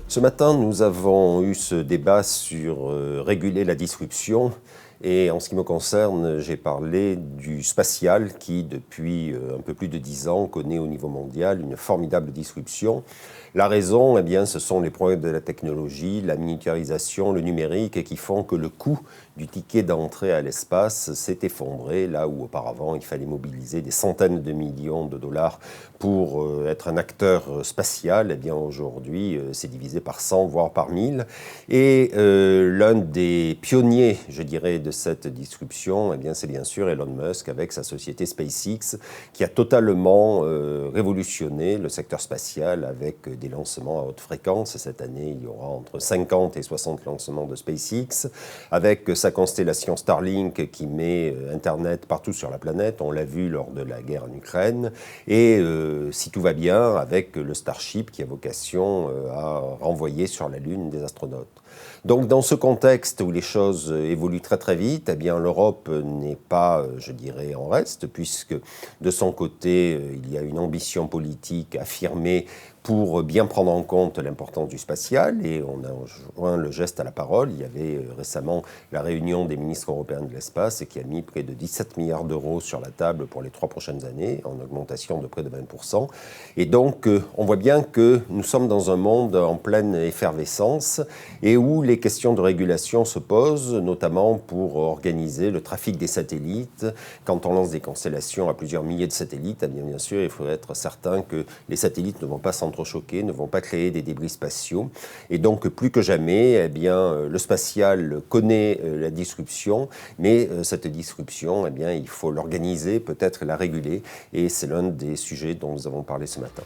Ce matin, nous avons eu ce débat sur réguler la disruption. Et en ce qui me concerne, j'ai parlé du spatial qui, depuis un peu plus de 10 ans, connaît au niveau mondial une formidable disruption. La raison, eh bien, ce sont les progrès de la technologie, la miniaturisation, le numérique, qui font que le coût du ticket d'entrée à l'espace s'est effondré, là où auparavant il fallait mobiliser des centaines de millions de dollars pour être un acteur spatial. Eh bien, aujourd'hui, c'est divisé par 100, voire par 1000. Et l'un des pionniers, je dirais, de cette disruption, eh bien, c'est bien sûr Elon Musk avec sa société SpaceX qui a totalement révolutionné le secteur spatial avec des lancements à haute fréquence. Cette année, il y aura entre 50 et 60 lancements de SpaceX, avec sa constellation Starlink qui met Internet partout sur la planète. On l'a vu lors de la guerre en Ukraine. Et si tout va bien, avec le Starship qui a vocation à renvoyer sur la Lune des astronautes. Donc dans ce contexte où les choses évoluent très très vite, eh bien l'Europe n'est pas, je dirais, en reste, puisque de son côté, il y a une ambition politique affirmée pour bien prendre en compte l'importance du spatial, et on a joint le geste à la parole. Il y avait récemment la réunion des ministres européens de l'espace qui a mis près de 17 milliards d'euros sur la table pour les 3 prochaines années, en augmentation de près de 20%. Et donc, on voit bien que nous sommes dans un monde en pleine effervescence et où les questions de régulation se posent, notamment pour organiser le trafic des satellites. Quand on lance des constellations à plusieurs milliers de satellites, eh bien sûr, il faut être certain que les satellites ne vont pas s'entrechoquer, ne vont pas créer des débris spatiaux. Et donc, plus que jamais, eh bien, le spatial connaît la disruption, mais cette disruption, eh bien, il faut l'organiser, peut-être la réguler. Et c'est l'un des sujets dont nous avons parlé ce matin.